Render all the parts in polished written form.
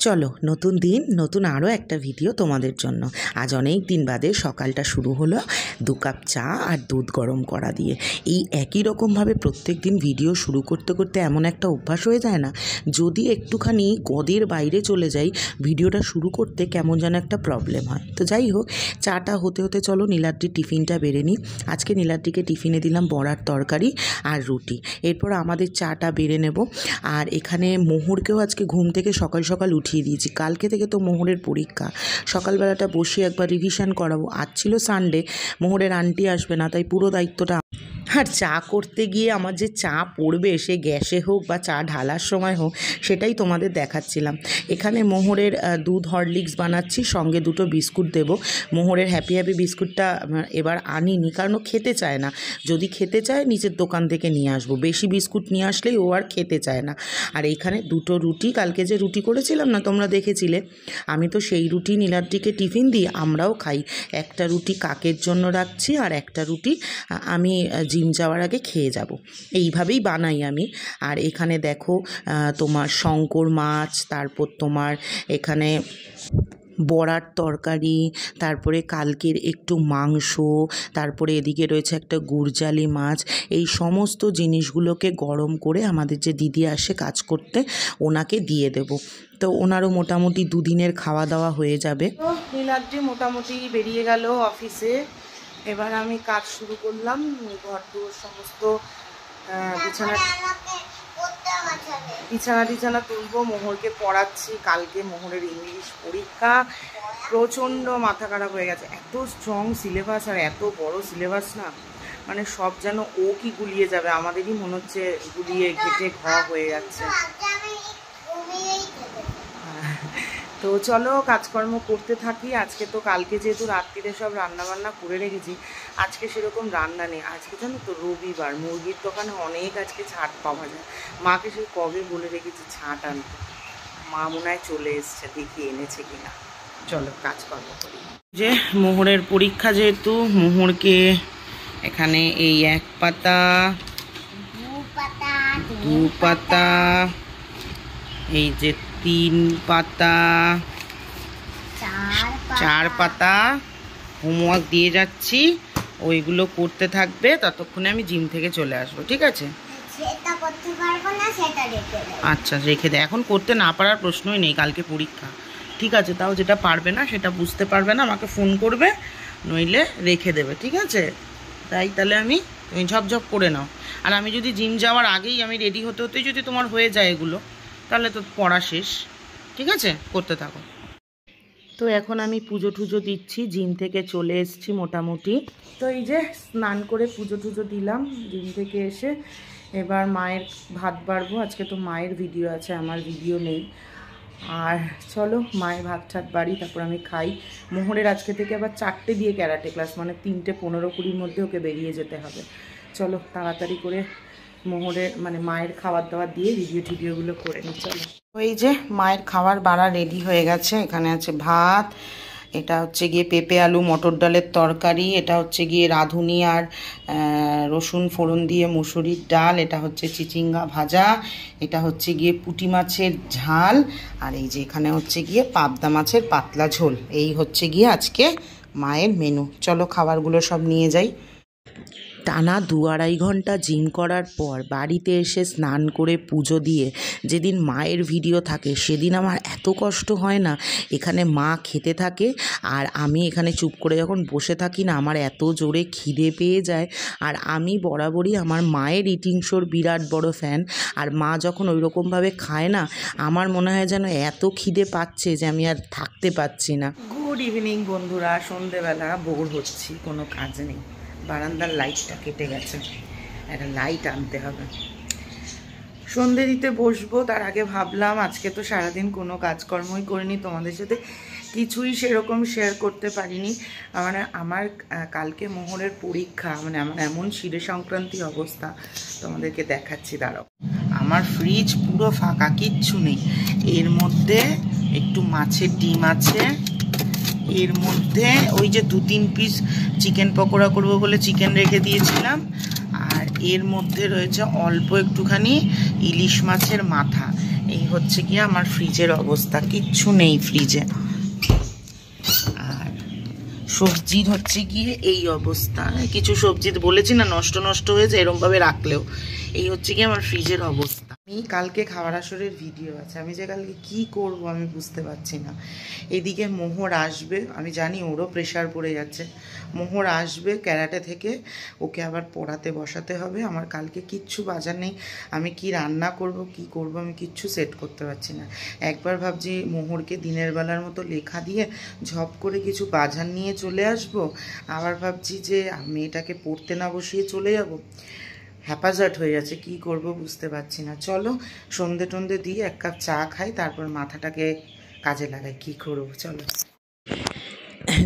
চলো নতুন দিন নতুন আরও একটা ভিডিও তোমাদের জন্য। আজ অনেক দিন বাদে সকালটা শুরু হলো 2 কাপ চা আর দুধ গরম করা দিয়ে। এই একই রকমভাবে প্রত্যেক দিন ভিডিও শুরু করতে করতে এমন একটা অভ্যাস হয়ে যায় না, যদি একটুখানি গদের বাইরে চলে যাই ভিডিওটা শুরু করতে কেমন যেন একটা প্রবলেম হয়। তো যাই হোক, চাটা হতে হতে চলো নীলাদ্রির টিফিনটা বেড়ে নিই। আজকে নীলাদ্রিকে টিফিনে দিলাম বড়ার তরকারি আর রুটি, এরপর আমাদের চাটা বেড়ে নেব। আর এখানে মোহরকেও আজকে ঘুম থেকে সকাল সকাল উঠিয়ে দিয়েছি। কালকে থেকে তো মোহরের পরীক্ষা, সকালবেলাটা বসে একবার রিভিশন করাবো। আজ ছিল সানডে, মোহরের আন্টি আসবে না, তাই পুরো দায়িত্বটা। আর চা করতে গিয়ে আমার যে চা পড়বে, সে গ্যাসে হোক বা চা ঢালার সময় হোক, সেটাই তোমাদের দেখাচ্ছিলাম। এখানে মোহরের দুধ হরলিক্স বানাচ্ছি, সঙ্গে 2টো বিস্কুট দেবো। মোহরের হ্যাপি হ্যাপি বিস্কুটটা এবার আনিনি, কারণ ও খেতে চায় না। যদি খেতে চায় নিচের দোকান থেকে নিয়ে আসবো, বেশি বিস্কুট নিয়ে আসলেই ও আর খেতে চায় না। আর এইখানে 2টো রুটি, কালকে যে রুটি করেছিলাম না তোমরা দেখেছিলে, আমি তো সেই রুটি নীলাদ্রিকে টিফিন দিই, আমরাও খাই। একটা রুটি কাকের জন্য রাখছি আর একটা রুটি আমি জিম যাওয়ার আগে খেয়ে যাব, এইভাবেই বানাই আমি। আর এখানে দেখো তোমার শঙ্কর মাছ, তারপর তোমার এখানে বড়ার তরকারি, তারপরে কালকের একটু মাংস, তারপরে এদিকে রয়েছে একটা গুড়জালি মাছ। এই সমস্ত জিনিসগুলোকে গরম করে আমাদের যে দিদি আসে কাজ করতে, ওনাকে দিয়ে দেব। তো ওনারও মোটামুটি 2 দিনের খাওয়া দাওয়া হয়ে যাবে। নীলাদ্রি মোটামুটি বেরিয়ে গেল অফিসে। এবার আমি কাজ শুরু করলাম, ঘর দুয়ার সমস্ত বিছানা তুলবো। মোহরকে পড়াচ্ছি, কালকে মোহরের ইংলিশ পরীক্ষা। প্রচণ্ড মাথা খারাপ হয়ে গেছে, এত স্ট্রং সিলেবাস আর এত বড় সিলেবাস না, মানে সব যেন ও কি গুলিয়ে যাবে, আমাদেরই মনে হচ্ছে গুলিয়ে ঘেটে ঘ হয়ে যাচ্ছে। তো চলো কাজকর্ম করতে থাকি। আজকে তো কালকে যেহেতু রাত্রিরে সব রান্নাবান্না করে রেখেছি, আজকে সেরকম রান্না নেই। আজকে জানো তো রবিবার, মুরগির দোকানে অনেক আজকে ছাট পাওয়া যায়। মাকে সেই কবে বলে রেখেছি ছাট আনতে, মা মনে হয় চলে এসছে, দেখি এনেছে কিনা। চলো কাজকর্ম করি। যে মোহরের পরীক্ষা, যেহেতু মোহরকে এখানে এই 1 পাতা 2 পাতা, এই যে 3 পাতা 4 পাতা হোমওয়ার্ক দিয়ে যাচ্ছি, ওইগুলো করতে থাকবে। ততক্ষণে আমি জিম থেকে চলে আসবো, ঠিক আছে? আচ্ছা রেখে দে, এখন করতে না পারার প্রশ্নই নেই, কালকে পরীক্ষা, ঠিক আছে? তাও যেটা পারবে না, সেটা বুঝতে পারবে না, আমাকে ফোন করবে, নইলে রেখে দেবে, ঠিক আছে? তাহলে তুমি ঝপঝপ করে নাও। আর আমি যদি জিম যাওয়ার আগেই আমি রেডি হতে হতেই যদি তোমার হয়ে যায় এগুলো, তাহলে তো পড়া শেষ, ঠিক আছে? করতে থাকো। তো এখন আমি পুজো টুজো দিচ্ছি, জিম থেকে চলে এসেছি মোটামুটি। তো এই যে স্নান করে পুজো টুজো দিলাম জিম থেকে এসে, এবার মায়ের ভাত বাড়বো। আজকে তো মায়ের ভিডিও আছে, আমার ভিডিও নেই। আর চলো মায়ের ভাত ঠাত বাড়ি, তারপর আমি খাই। মোহরের আজকে থেকে আবার 4টে দিয়ে ক্যারাটে ক্লাস, মানে 3টে 15-20-র মধ্যে ওকে বেরিয়ে যেতে হবে। চলো তাড়াতাড়ি করে মোহরের মানে মায়ের খাবার দাবার দিয়ে ভিডিওগুলো করে নিই। চলো, এই যে মায়ের খাবার বাড়া রেডি হয়ে গেছে। এখানে আছে ভাত, এটা হচ্ছে গিয়ে পেঁপে আলু মটর ডালের তরকারি, এটা হচ্ছে গিয়ে রাঁধুনি আর রসুন ফোড়ন দিয়ে মুসুরির ডাল, এটা হচ্ছে চিচিঙ্গা ভাজা, এটা হচ্ছে গিয়ে পুঁটি মাছের ঝাল, আর এই যে এখানে হচ্ছে গিয়ে পাবদা মাছের পাতলা ঝোল। এই হচ্ছে গিয়ে আজকে মায়ের মেনু। চলো খাবারগুলো সব নিয়ে যাই। টানা 2-2.5 ঘন্টা জিম করার পর বাড়িতে এসে স্নান করে পুজো দিয়ে যেদিন মায়ের ভিডিও থাকে, সেদিন আমার এত কষ্ট হয় না। এখানে মা খেতে থাকে আর আমি এখানে চুপ করে যখন বসে থাকি না, আমার এত জোরে খিদে পেয়ে যায়। আর আমি বরাবরই আমার মায়ের ইটিং শোর বিরাট বড় ফ্যান। আর মা যখন ওই রকমভাবে খায় না, আমার মনে হয় যেন এত খিদে পাচ্ছে যে আমি আর থাকতে পারছি না। গুড ইভিনিং বন্ধুরা, সন্ধেবেলা বোর হচ্ছি, কোনো কাজ নেই। বারান্দার লাইটটা কেটে গেছে, একটা লাইট আনতে হবে। সন্ধে দিতে বসবো, তার আগে ভাবলাম আজকে তো সারাদিন কোনো কাজকর্মই করিনি, তোমাদের সাথে কিছুই সেরকম শেয়ার করতে পারিনি। মানে আমার কালকে মোহরের পরীক্ষা, মানে আমার এমন শিরে সংক্রান্তি অবস্থা, তোমাদেরকে দেখাচ্ছি দাঁড়াও। আমার ফ্রিজ পুরো ফাঁকা, কিচ্ছু নেই। এর মধ্যে একটু মাছের ডিম আছে, এর মধ্যে ওই যে 2-3 পিস চিকেন পকোড়া করবো বলে চিকেন রেখে দিয়েছিলাম, আর এর মধ্যে রয়েছে অল্প একটুখানি ইলিশ মাছের মাথা। এই হচ্ছে গিয়ে আমার ফ্রিজের অবস্থা, কিচ্ছু নেই ফ্রিজে। আর সবজির হচ্ছে গিয়ে এই অবস্থা, কিছু সবজি বলেছি না নষ্ট নষ্ট হয়েছে এরমভাবে রাখলেও। এই হচ্ছে গিয়ে আমার ফ্রিজের অবস্থা। আমি কালকে খাবার আসরের ভিডিও আছে, আমি যে কালকে কি করব আমি বুঝতে পারছি না। এদিকে মোহর আসবে, আমি জানি ওরও প্রেশার পড়ে যাচ্ছে। মোহর আসবে ক্যারাটে থেকে, ওকে আবার পড়াতে বসাতে হবে। আমার কালকে কিচ্ছু বাজার নেই, আমি কি রান্না করব কি করব আমি কিচ্ছু সেট করতে পারছি না। একবার ভাবছি মোহরকে দিনের বেলার মতো লেখা দিয়ে ঝপ করে কিছু বাজার নিয়ে চলে আসব, আবার ভাবছি যে মেয়েটাকে পড়তে না বসিয়ে চলে যাব। হ্যাপাজার্ট হয়ে যাচ্ছে, কি করব বুঝতে পারছি না। চলো সন্ধে টন্ধে দিয়ে এক কাপ চা খাই, তারপর মাথাটাকে কাজে লাগাই, কি করবো চলো।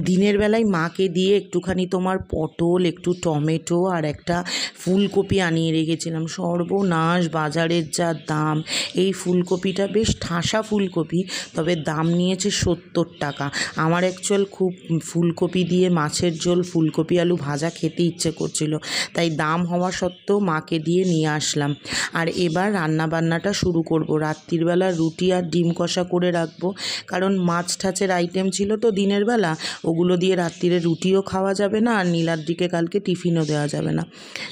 দিনের বেলায় মাকে দিয়ে একটুখানি তোমার পটল, একটু টমেটো আর একটা ফুলকপি আনিয়ে রেখেছিলাম। সর্বনাশ, বাজারের যা দাম। এই ফুলকপিটা বেশ ঠাসা ফুলকপি, তবে দাম নিয়েছে 70 টাকা। আমার অ্যাকচুয়াল খুব ফুলকপি দিয়ে মাছের ঝোল, ফুলকপি আলু ভাজা খেতে ইচ্ছে করছিল, তাই দাম হওয়া সত্ত্বেও মাকে দিয়ে নিয়ে আসলাম। আর এবার রান্নাবান্নাটা শুরু করব। রাত্রির বেলা রুটি আর ডিম কষা করে রাখবো, কারণ মাছ ঠাচের আইটেম ছিল তো দিনের বেলা, ওগুলো দিয়ে রাত্রিরে রুটিও খাওয়া যাবে না আর নীলাদ্রিকে কালকে টিফিনও দেওয়া যাবে না।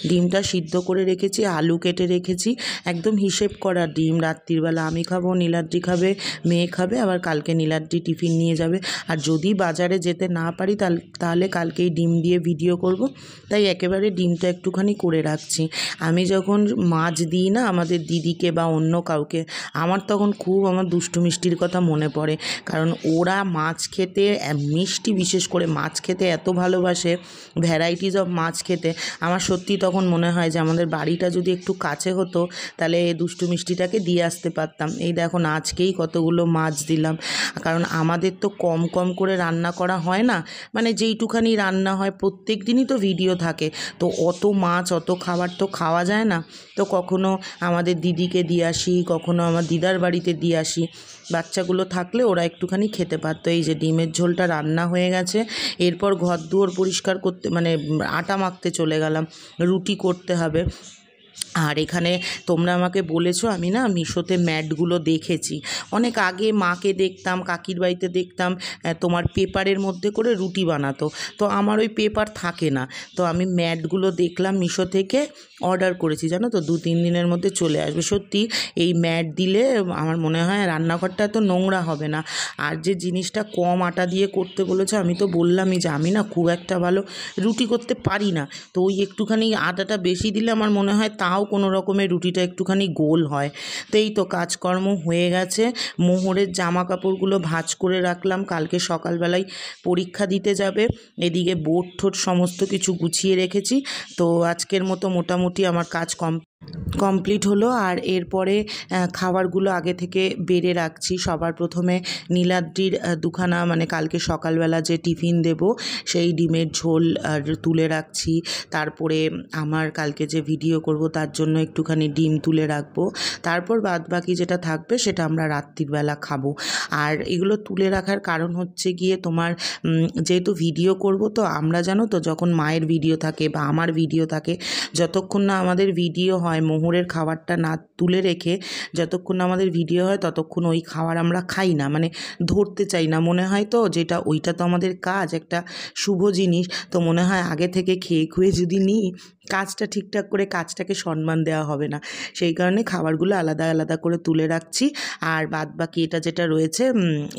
ডিমটা সিদ্ধ করে রেখেছি, আলু কেটে রেখেছি, একদম হিসেব করা ডিম। রাত্রিবেলা আমি খাবো, নীলাদ্রি খাবে, মেয়ে খাবে, আবার কালকে নীলাদ্রি টিফিন নিয়ে যাবে। আর যদি বাজারে যেতে না পারি তাহলে কালকেই ডিম দিয়ে ভিডিও করব, তাই একেবারে ডিমটা একটুখানি করে রাখছি। আমি যখন মাছ দিই না আমাদের দিদিকে বা অন্য কাউকে, আমার তখন খুব আমার দুষ্টু মিষ্টির কথা মনে পড়ে, কারণ ওরা মাছ খেতে, মিষ্টি বিশেষ করে মাছ খেতে এত ভালোবাসে, ভ্যারাইটিস অফ মাছ খেতে। আমার সত্যি তখন মনে হয় যে আমাদের বাড়িটা যদি একটু কাছে হতো তাহলে দুষ্টু মিষ্টিটাকে দিয়ে আসতে পারতাম। এই দেখো আজকেই কতগুলো মাছ দিলাম, কারণ আমাদের তো কম কম করে রান্না করা হয় না, মানে যেইটুখানি রান্না হয় প্রত্যেক দিনই তো ভিডিও থাকে, তো অত মাছ অত খাবার তো খাওয়া যায় না। তো কখনো আমাদের দিদিকে দিয়ে আসি, কখনো আমার দিদার বাড়িতে দিয়ে আসি, বাচ্চাগুলো থাকলে ওরা একটুখানি খেতে পারতো। এই যে ডিমের ঝোলটা রান্না হয়ে গেছে, এরপর ঘর দুয়ার পরিষ্কার করতে, মানে আটা মাখতে চলে গেলাম, রুটি করতে হবে। আর এখানে তোমরা আমাকে বলেছো, আমি না মিশোতে ম্যাটগুলো দেখেছি অনেক আগে, মাকে দেখতাম, কাকির বাড়িতে দেখতাম তোমার পেপারের মধ্যে করে রুটি বানাতো, তো আমার ওই পেপার থাকে না, তো আমি ম্যাটগুলো দেখলাম মিশো থেকে, অর্ডার করেছি জানো তো, 2-3 দিনের মধ্যে চলে আসবে। সত্যি এই ম্যাট দিলে আমার মনে হয় রান্নাঘরটা এত নোংরা হবে না। আর যে জিনিসটা কম আটা দিয়ে করতে বলেছে, আমি তো বললামই যে আমি না খুব একটা ভালো রুটি করতে পারি না, তো ওই একটুখানি আটাটা বেশি দিলে আমার মনে হয় তাও কোনো রকমের রুটিটা একটুখানি গোল হয়। তো এই তো কাজকর্ম হয়ে গেছে। মোহরের জামা কাপড়গুলো ভাঁজ করে রাখলাম, কালকে সকালবেলায় পরীক্ষা দিতে যাবে। এদিকে বোর্ড ঠোঁট সমস্ত কিছু গুছিয়ে রেখেছি। তো আজকের মতো মোটামুটি আমার কাজ কমপ্লিট হলো। আর এরপরে খাবারগুলো আগে থেকে বেড়ে রাখছি। সবার প্রথমে নীলাদ্রির দুখানা, মানে কালকে সকালবেলা যে টিফিন দেব সেই ডিমের ঝোল তুলে রাখছি। তারপরে আমার কালকে যে ভিডিও করব তার জন্য একটুখানি ডিম তুলে রাখবো। তারপর বাদবাকি যেটা থাকবে সেটা আমরা রাত্রিবেলা খাবো। আর এগুলো তুলে রাখার কারণ হচ্ছে গিয়ে তোমার, যেহেতু ভিডিও করব, তো আমরা জানো তো যখন মায়ের ভিডিও থাকে বা আমার ভিডিও থাকে, যতক্ষণ না আমাদের ভিডিও হয় মোহরের খাবারটা না তুলে রেখে, যতক্ষণ না আমাদের ভিডিও হয় ততক্ষণ ওই খাবার আমরা খাই না, মানে ধরতে চাই না। মনে হয় তো যেটা ওইটা তো আমাদের কাজ, একটা শুভ জিনিস, তো মনে হয় আগে থেকে খেয়ে খুয়ে যদি নিই কাজটা ঠিকঠাক করে, কাজটাকে সম্মান দেওয়া হবে না, সেই কারণে খাবারগুলো আলাদা আলাদা করে তুলে রাখছি। আর বাদ বাকি এটা যেটা রয়েছে,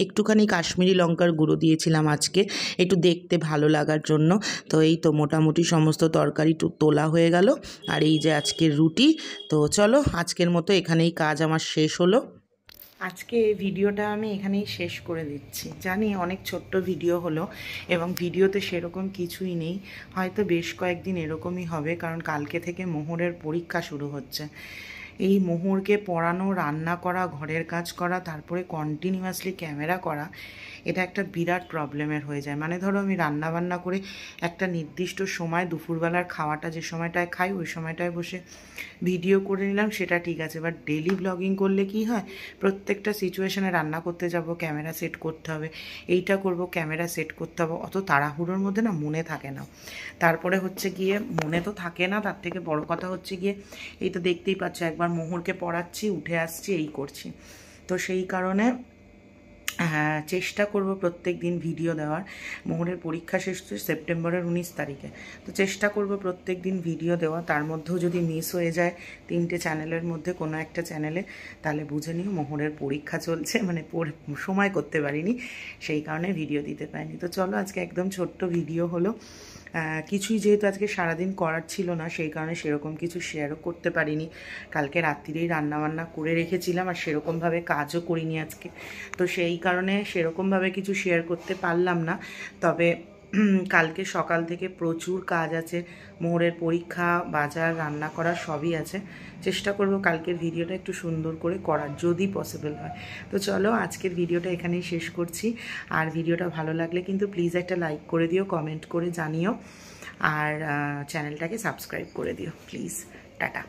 একটুখানি কাশ্মীরি লঙ্কার গুঁড়ো দিয়েছিলাম আজকে একটু দেখতে ভালো লাগার জন্য। তো এই তো মোটামুটি সমস্ত তরকারি তোলা হয়ে গেল। আর এই যে আজকের রুটি। তো চলো আজকের মতো এখানেই কাজ আমার শেষ হলো। আজকে ভিডিওটা আমি এখানেই শেষ করে দিচ্ছি। জানি অনেক ছোট্ট ভিডিও হলো এবং ভিডিওতে সেরকম কিছুই নেই, হয়তো বেশ কয়েকদিন এরকমই হবে, কারণ কালকে থেকে মোহরের পরীক্ষা শুরু হচ্ছে। এই মোহরকে পড়ানো, রান্না করা, ঘরের কাজ করা, তারপরে কন্টিনিউয়াসলি ক্যামেরা করা, এটা একটা বিরাট প্রবলেমের হয়ে যায়। মানে ধরো আমি রান্না বান্না করে একটা নির্দিষ্ট সময়, দুপুরবেলার খাওয়াটা যে সময়টায় খাই ওই সময়টায় বসে ভিডিও করে নিলাম, সেটা ঠিক আছে। বাট ডেলি ব্লগিং করলে কি হয়, প্রত্যেকটা সিচুয়েশানে রান্না করতে যাব, ক্যামেরা সেট করতে হবে, এইটা করব, ক্যামেরা সেট করতে হবে, অত তাড়াহুড়োর মধ্যে না মনে থাকে না। তারপরে হচ্ছে গিয়ে মনে তো থাকে না, তার থেকে বড় কথা হচ্ছে গিয়ে এই তো দেখতেই পাচ্ছ, একবার মোহরকে পড়াচ্ছি, উঠে আসছি, এই করছি। তো সেই কারণে চেষ্টা করব প্রত্যেক দিন ভিডিও দেওয়ার। মোহরের পরীক্ষা শেষ হচ্ছে সেপ্টেম্বরের 19 তারিখে, তো চেষ্টা করব প্রত্যেক দিন ভিডিও দেওয়া। তার মধ্যেও যদি মিস হয়ে যায় 3টে চ্যানেলের মধ্যে কোনো একটা চ্যানেলে, তাহলে বুঝে নিও মোহরের পরীক্ষা চলছে, মানে সময় করতে পারিনি, সেই কারণে ভিডিও দিতে পারিনি। তো চলো আজকে একদম ছোট্ট ভিডিও হলো, কিছুই যেহেতু আজকে সারাদিন করার ছিল না, সেই কারণে সেরকম কিছু শেয়ারও করতে পারিনি। কালকে রাত্রিরেই রান্নাবান্না করে রেখেছিলাম, আর সেরকমভাবে কাজও করিনি আজকে, তো সেই কারণে সেরকমভাবে কিছু শেয়ার করতে পারলাম না। তবে কালকে সকাল থেকে প্রচুর কাজ আছে, মোহরের পরীক্ষা, বাজার, রান্না করা সবই আছে। চেষ্টা করব কালকের ভিডিওটা একটু সুন্দর করে করার, যদি পসিবল হয়। তো চলো আজকের ভিডিওটা এখানেই শেষ করছি। আর ভিডিওটা ভালো লাগলে কিন্তু প্লিজ একটা লাইক করে দিও, কমেন্ট করে জানিও, আর চ্যানেলটাকে সাবস্ক্রাইব করে দিও প্লিজ। টাটা।